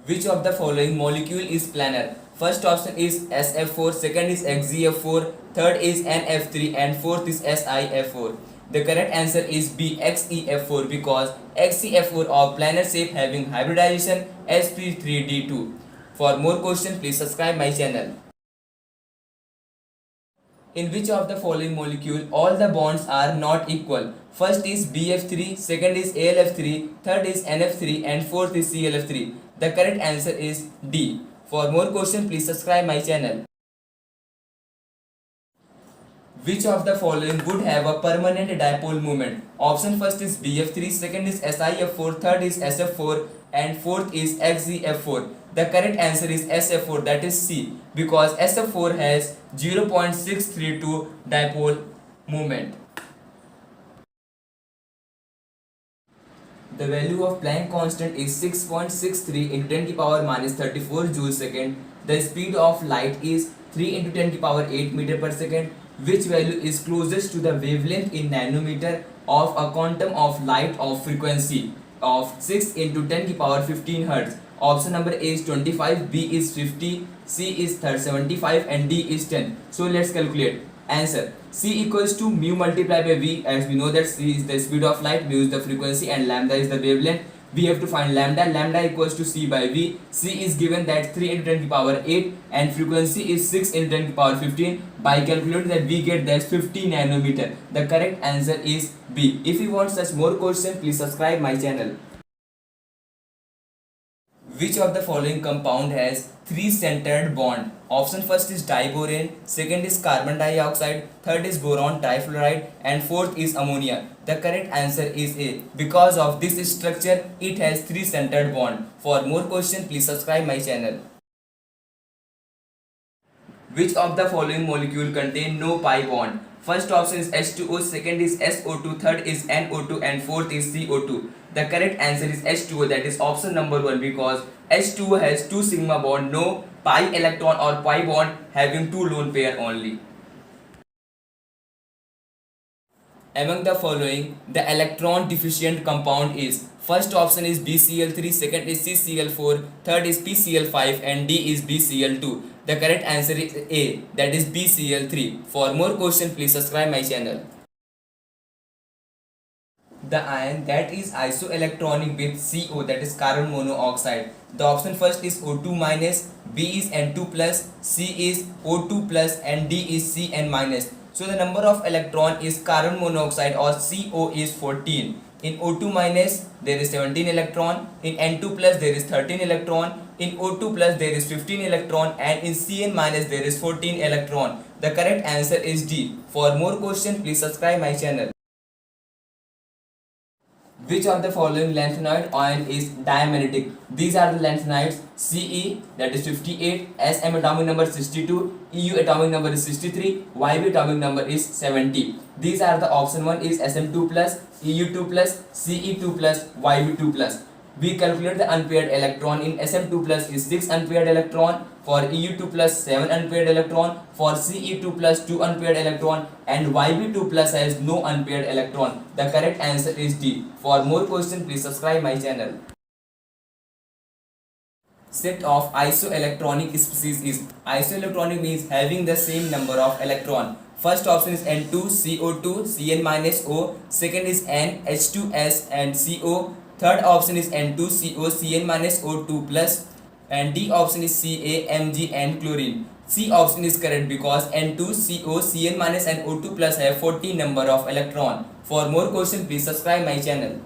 Which of the following molecule is planar? First option is SF4, second is XZF4, third is NF3 and fourth is SiF4. The correct answer is B, XEF4, because XEF4 of planar shape having hybridization sp3d2. For more questions, please subscribe my channel. In which of the following molecule all the bonds are not equal? First is BF3, second is ALF3, third is NF3 and fourth is CLF3. The correct answer is D. For more questions, please subscribe my channel. Which of the following would have a permanent dipole moment? Option first is BF3, second is SiF4, third is SF4 and fourth is XZF4. The correct answer is SF4, that is C, because SF4 has 0.632 dipole moment. The value of Planck constant is 6.63 into 10 to the power minus 34 joule second. The speed of light is 3 into 10 to the power 8 meter per second. Which value is closest to the wavelength in nanometer of a quantum of light of frequency of 6 into 10 to the power 15 Hz? Option number A is 25, B is 50, C is 75 and D is 10. So let's calculate. Answer: C equals to mu multiplied by V, as we know that C is the speed of light, mu is the frequency and lambda is the wavelength. We have to find lambda. Lambda equals to C by V. C is given that 3 into 10 to the power 8 and frequency is 6 into 10 to the power 15. By calculating that, we get that 50 nanometer. The correct answer is B. If you want such more questions, please subscribe my channel. Which of the following compound has 3-centered bond? Option first is diborane, second is carbon dioxide, third is boron trifluoride and fourth is ammonia. The correct answer is A. Because of this structure, it has 3-centered bond. For more questions, please subscribe my channel. Which of the following molecule contain no pi bond? First option is H2O, second is SO2, third is NO2 and fourth is CO2. The correct answer is H2O, that is option number 1, because H2O has 2 sigma bond, no pi electron or pi bond, having 2 lone pair only. Among the following, the electron deficient compound is: first option is BCl3, second is CCl4, third is PCl5 and D is BCl2. The correct answer is A, that is BCl3. For more questions, please subscribe my channel. The ion that is isoelectronic with CO, that is carbon monoxide. The option first is O2 minus, B is N2 plus, C is O2 plus and D is Cn minus. So the number of electron is carbon monoxide or CO is 14. In O2 minus there is 17 electron, in N2 plus there is 13 electron, in O2 plus there is 15 electron and in Cn minus there is 14 electron. The correct answer is D. For more questions, please subscribe my channel. Which of the following lanthanoid ion is diamagnetic? These are the lanthanides: Ce, that is 58, Sm atomic number 62, Eu atomic number is 63, Yb atomic number is 70. These are the option 1 is Sm2 plus, Eu2 plus, Ce2 plus, Yb2 plus. We calculate the unpaired electron. In Sm2 plus is 6 unpaired electron, for Eu2 plus 7 unpaired electron, for Ce2 plus 2 unpaired electron and Yb2 plus has no unpaired electron. The correct answer is D. For more questions, please subscribe my channel. Set of isoelectronic species is: isoelectronic means having the same number of electron. First option is N2, CO2, Cn minus O, second is N, H2S and CO. Third option is N2CO, Cn minus O2 plus and D option is Ca, Mg and chlorine. C option is correct because N2CO, Cn minus and O2 plus have 14 number of electron. For more questions, please subscribe my channel.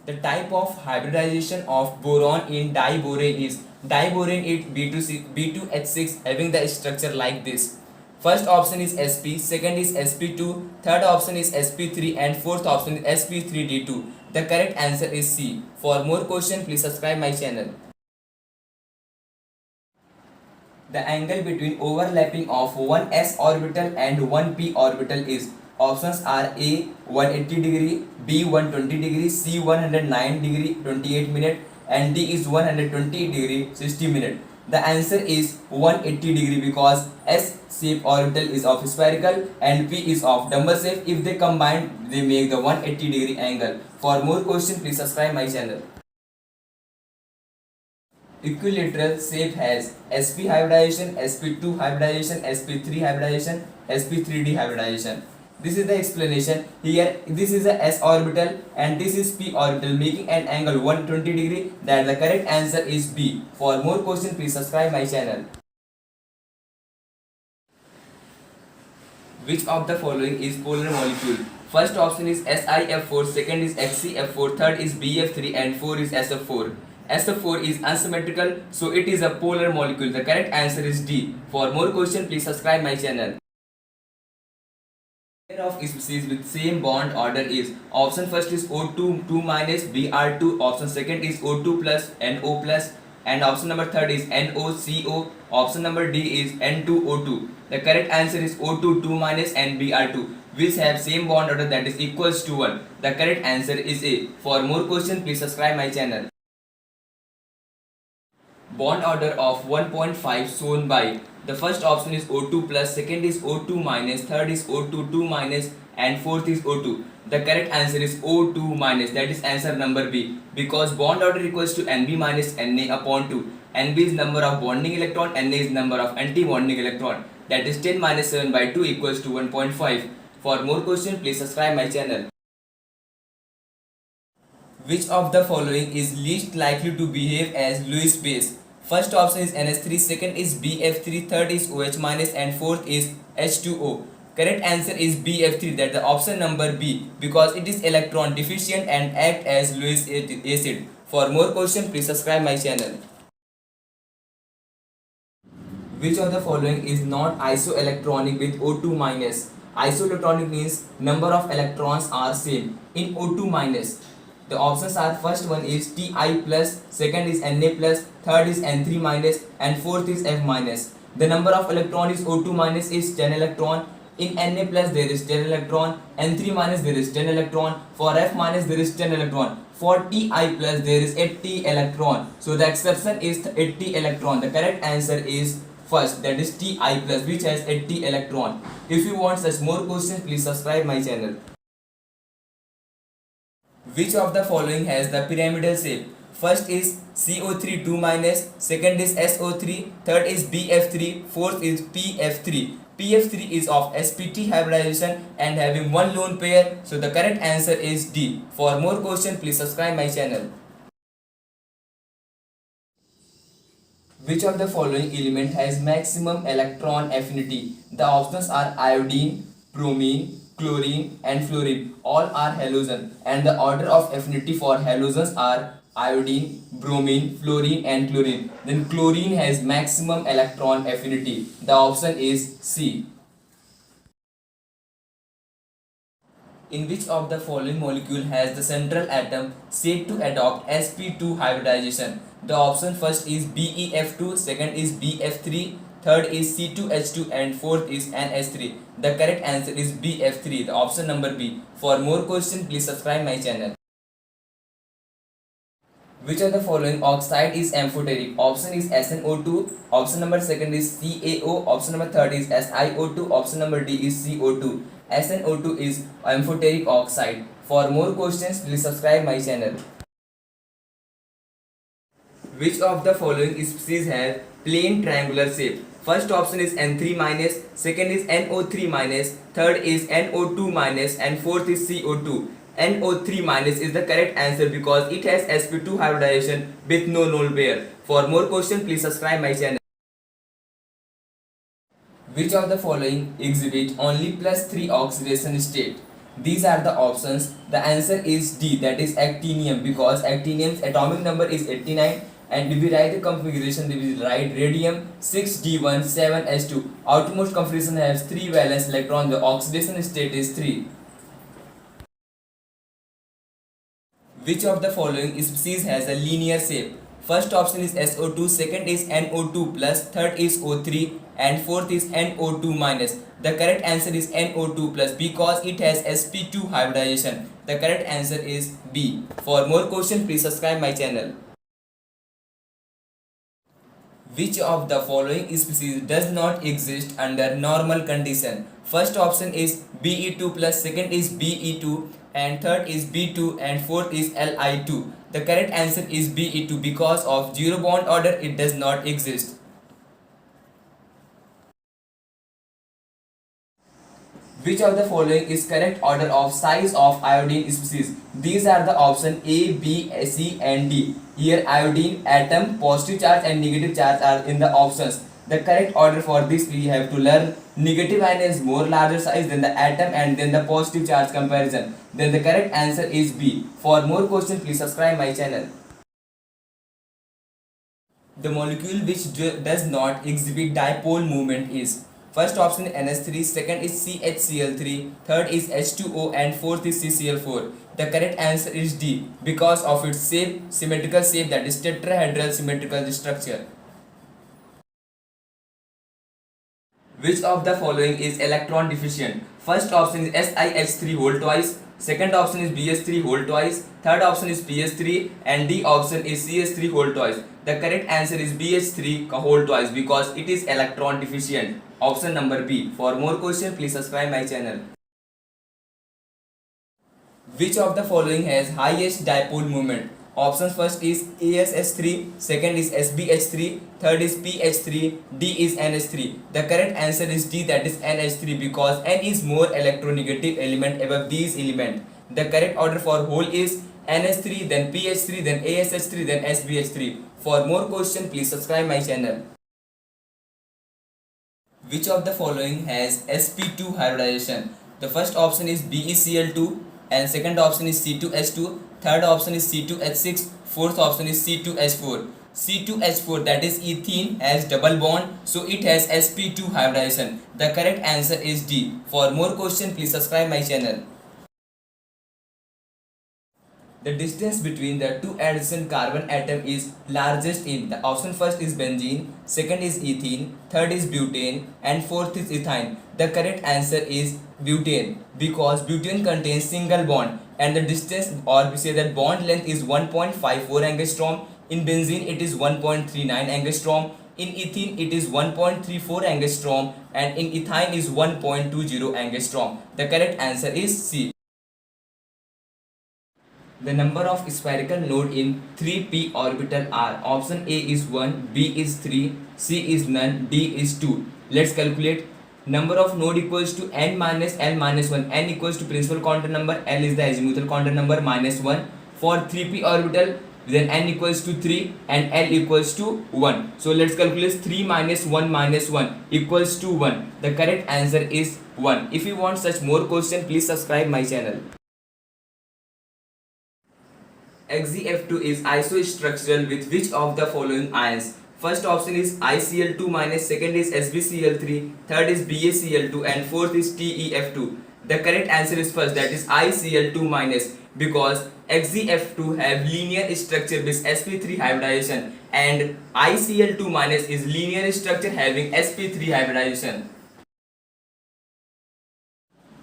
The type of hybridization of boron in diborane is: diborane is B2H6 having the structure like this. First option is Sp, second is Sp2, third option is Sp3 and fourth option is Sp3d2. The correct answer is C. For more questions, please subscribe my channel. The angle between overlapping of one s orbital and one p orbital is: options are A 180 degree, B 120 degree, C 109 degree 28 minute and D is 120 degree 60 minute. The answer is 180 degree because S shape orbital is of spherical and P is of dumbbell shape. If they combine, they make the 180 degree angle. For more questions, please subscribe my channel. equilateral shape has sp hybridization, sp2 hybridization, sp3 hybridization, sp3d hybridization. This is the explanation. Here this is a s orbital and this is p orbital making an angle 120 degree. That the correct answer is B. For more questions please subscribe my channel. Which of the following is polar molecule? First option is SiF4, second is HCF4, third is BF3 and 4 is SF4. SF4 is unsymmetrical, so it is a polar molecule. The correct answer is D. For more questions please subscribe my channel. Pair of species with same bond order is option first is O2 2 minus Br2, option second is O2 plus NO plus, and option number third is NOCO, option number D is N2O2. The correct answer is O2 2 minus and Br2, which have same bond order, that is equals to 1. The correct answer is A. For more questions please subscribe my channel. Bond order of 1.5 shown by the first option is O2 plus, second is O2 minus, third is O2 2 minus and fourth is O2. The correct answer is O2 minus, that is answer number B, because bond order equals to Nb minus Na upon 2. Nb is number of bonding electron, Na is number of anti-bonding electron, that is 10 minus 7 by 2 equals to 1.5. For more questions please subscribe my channel. Which of the following is least likely to behave as Lewis base? First option is NH3, second is BF3, third is OH minus and fourth is H2O. Correct answer is BF3, that the option number B, because it is electron deficient and act as Lewis acid. For more questions please subscribe my channel. Which of the following is not isoelectronic with O2 minus? Isoelectronic means number of electrons are same in O2 minus. The options are, first one is Ti plus, second is Na plus, third is N3 minus and fourth is F minus. The number of electron is O2 minus is 10 electron. In Na plus there is 10 electron, N3 minus there is 10 electron, for F minus there is 10 electron, for Ti plus there is 80 electron. So the exception is 80 electron. The correct answer is first, that is Ti plus, which has 80 electron. If you want such more questions please subscribe my channel. Which of the following has the pyramidal shape? First is CO3 2 minus, second is SO3, third is BF3, fourth is PF3. PF3 is of sp2 hybridization and having one lone pair, so the correct answer is D. For more questions please subscribe my channel. Which of the following element has maximum electron affinity? The options are iodine, bromine, chlorine and fluorine. All are halogen and the order of affinity for halogens are iodine, bromine, fluorine and chlorine. Then chlorine has maximum electron affinity. The option is C. In which of the following molecule has the central atom said to adopt sp2 hybridization? The option first is BeF2, second is BF3, third is C2H2 and fourth is NH3. The correct answer is BF3, the option number B. For more questions please subscribe my channel. Which of the following oxide is amphoteric? Option is SnO2, option number second is CaO, option number third is SiO2, option number D is CO2. SnO2 is amphoteric oxide. For more questions please subscribe my channel. Which of the following species have plain triangular shape? First option is N3 minus, second is NO3 minus, third is NO2 minus and fourth is CO2. NO3 minus is the correct answer because it has sp2 hybridization with no lone pair. For more questions please subscribe my channel. Which of the following exhibit only +3 oxidation state? These are the options. The answer is D, that is actinium, because actinium's atomic number is 89 and if we write the configuration we will write radium 6d1 7s2. Outermost configuration has 3 valence electron. The oxidation state is 3. Which of the following species has a linear shape? First option is SO2, second is NO2 plus, third is O3 and fourth is NO2 minus. The correct answer is NO2 plus because it has sp2 hybridization. The correct answer is B. For more questions please subscribe my channel. Which of the following species does not exist under normal condition? First option is Be2 plus, second is Be2 and third is B2 and fourth is Li2. The correct answer is Be2. Because of zero bond order, it does not exist. Which of the following is correct order of size of iodine species? These are the option A, B, C and D. Here iodine, atom, positive charge and negative charge are in the options. The correct order for this we have to learn. Negative ion is more larger size than the atom and then the positive charge comparison. Then the correct answer is B. For more questions, please subscribe my channel. The molecule which does not exhibit dipole movement is: first option NH3, second is CHCl3, third is H2O and fourth is CCl4. The correct answer is D, because of its shape, symmetrical shape, that is tetrahedral symmetrical structure. Which of the following is electron deficient? First option is SiH3 whole twice, second option is BH3 whole twice, third option is PH3 and D option is CH3 whole twice. The correct answer is BH3 whole twice because it is electron deficient. Option number B. For more questions, please subscribe my channel. Which of the following has highest dipole moment? Options: first is AsH3, second is SbH3, third is PH3, D is NH3. The correct answer is D, that is NH3, because N is more electronegative element above these elements. The correct order for whole is NH3, then PH3, then AsH3, then SbH3. For more questions, please subscribe my channel. Which of the following has sp2 hybridization? The first option is BeCl2 and second option is C2H2, third option is C2H6, fourth option is C2H4. C2H4, that is ethene, has double bond, so it has sp2 hybridization. The correct answer is D. For more questions, please subscribe my channel. The distance between the two adjacent carbon atom is largest in the option: first is benzene, second is ethene, third is butane and fourth is ethine. The correct answer is butane, because butane contains single bond and the distance, or we say that bond length, is 1.54 angstrom. In benzene it is 1.39 angstrom. In ethene it is 1.34 angstrom and in ethine is 1.20 angstrom. The correct answer is C. The number of spherical node in 3p orbital are: option A is 1, B is 3, C is none, D is 2. Let's calculate. Number of node equals to n minus l minus 1. N equals to principal quantum number, L is the azimuthal quantum number, minus 1. For 3p orbital, then n equals to 3 and l equals to 1. So let's calculate 3 minus 1 equals to 1. The correct answer is 1. If you want such more questions, please subscribe my channel. XeF2 is isostructural with which of the following ions? First option is ICl2 minus, second is SbCl3, third is BaCl2 and fourth is TeF2. The correct answer is first, that is ICl2 minus, because XeF2 have linear structure with sp3 hybridization and ICl2 minus is linear structure having sp3 hybridization.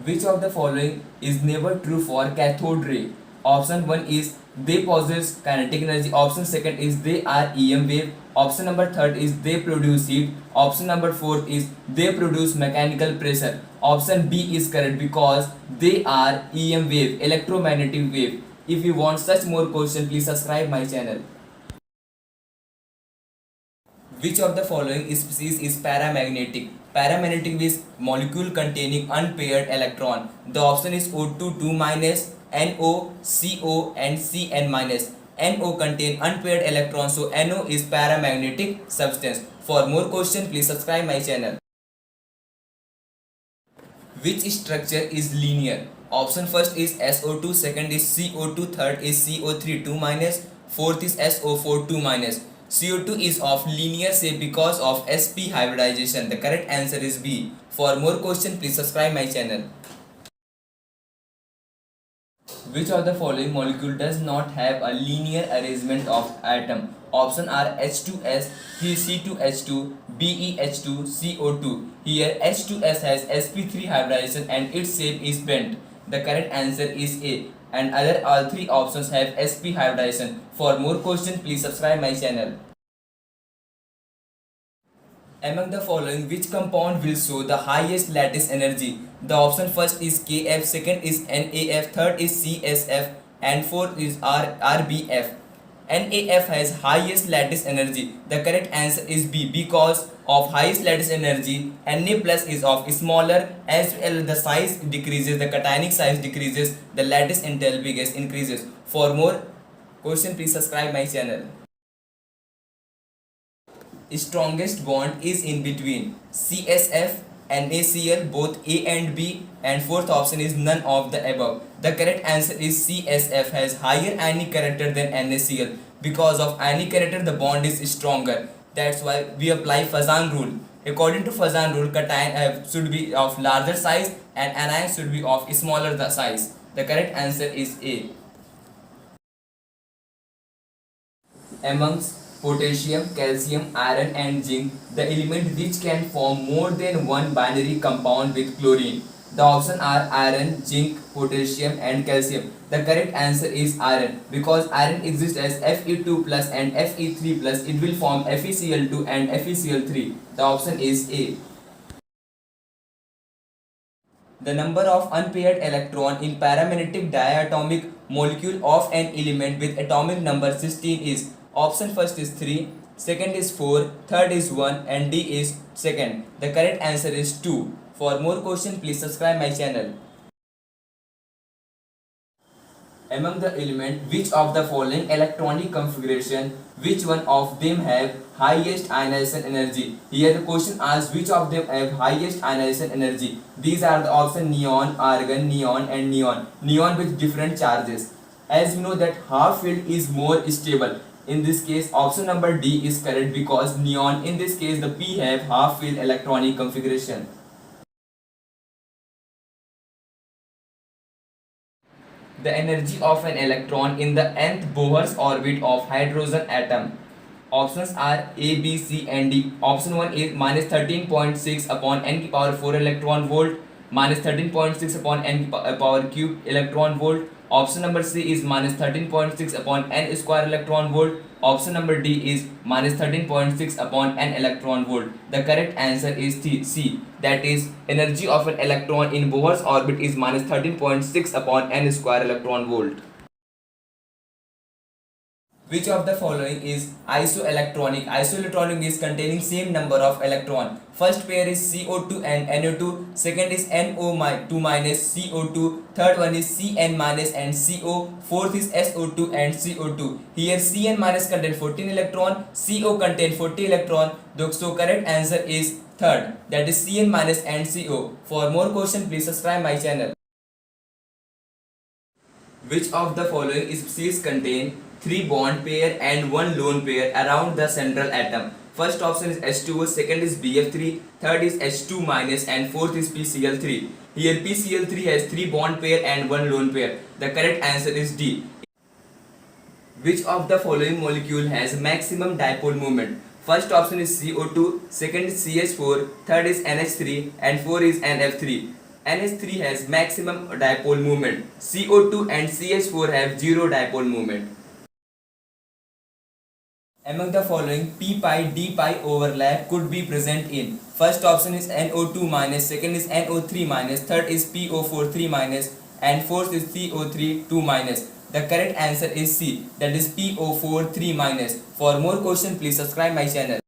Which of the following is never true for cathode ray? Option 1 is they possess kinetic energy. Option second is they are EM wave. Option number third is they produce heat. Option number fourth is they produce mechanical pressure. Option B is correct because they are EM wave, electromagnetic wave. If you want such more questions, please subscribe my channel. Which of the following species is paramagnetic? Paramagnetic is molecule containing unpaired electron. The option is O2 2 minus, NO, CO and Cn minus. NO contain unpaired electrons, so NO is paramagnetic substance. For more questions, please subscribe my channel. Which structure is linear? Option first is SO2, second is CO2, third is CO3 2 minus, fourth is SO4 2 minus. CO2 is of linear shape because of sp hybridization. The correct answer is B. For more questions, please subscribe my channel. Which of the following molecule does not have a linear arrangement of atom? Option are H2S, C2H2, BeH2, CO2. Here H2S has sp3 hybridization and its shape is bent. The correct answer is A. And other all three options have sp hybridization. For more questions, please subscribe my channel. Among the following, which compound will show the highest lattice energy? The option first is Kf, second is NaF, third is CSF and fourth is RBF. NaF has highest lattice energy. The correct answer is B. Because of highest lattice energy, Na plus is of smaller. As well the size decreases, the cationic size decreases, the lattice enthalpy gets increases. For more question, please subscribe my channel. Strongest bond is in between CSF and NaCl, both A and B, and fourth option is none of the above. The correct answer is CSF has higher ionic character than NaCl. Because of ionic character, the bond is stronger. That's why we apply Fazan rule. According to Fazan rule, cation should be of larger size and anion should be of smaller size. The correct answer is A. Amongst potassium, calcium, iron and zinc, the element which can form more than one binary compound with chlorine. The options are iron, zinc, potassium and calcium. The correct answer is iron. Because iron exists as Fe2 plus and Fe3 plus, it will form FeCl2 and FeCl3. The option is A. The number of unpaired electron in paramagnetic diatomic molecule of an element with atomic number 16 is option first is 3, second is 4, third is 1 and D is second. The correct answer is 2. For more questions, please subscribe my channel. Among the element, which of the following electronic configuration, which one of them have highest ionization energy? Here the question asks which of them have highest ionization energy. These are the option neon, argon, neon and neon. Neon with different charges. As you know that half field is more stable. In this case, option number D is correct because neon, in this case the P have half field electronic configuration. The energy of an electron in the nth Bohr's orbit of hydrogen atom. Options are A, B, C and D. Option 1 is minus 13.6 upon n की power 4 electron volt, minus 13.6 upon n की power cube electron volt. Option number C is minus 13.6 upon n square electron volt. Option number D is minus 13.6 upon n electron volt. The correct answer is C. That is, energy of an electron in Bohr's orbit is minus 13.6 upon n square electron volt. Which of the following is isoelectronic? Isoelectronic is containing same number of electron. First pair is CO2 and NO2. Second is NO2 minus CO2. Third one is CN minus and CO. Fourth is SO2 and CO2. Here CN minus contain 14 electron. CO contain 40 electron. So correct answer is third. That is CN minus and CO. For more questions, please subscribe my channel. Which of the following species contain 3 bond pair and 1 lone pair around the central atom? First option is H2O, second is BF3, third is H2 minus and fourth is PCl3. Here PCl3 has 3 bond pair and 1 lone pair. The correct answer is D. Which of the following molecule has maximum dipole moment? First option is CO2, second is CH4, third is NH3 and 4 is NF3. NH3 has maximum dipole moment. CO2 and CH4 have zero dipole moment. Among the following, p pi d pi overlap could be present in. First option is NO2 minus, second is NO3 minus, third is PO43 minus and fourth is CO3 2 minus. The correct answer is C, that is PO43 minus. For more questions, please subscribe my channel.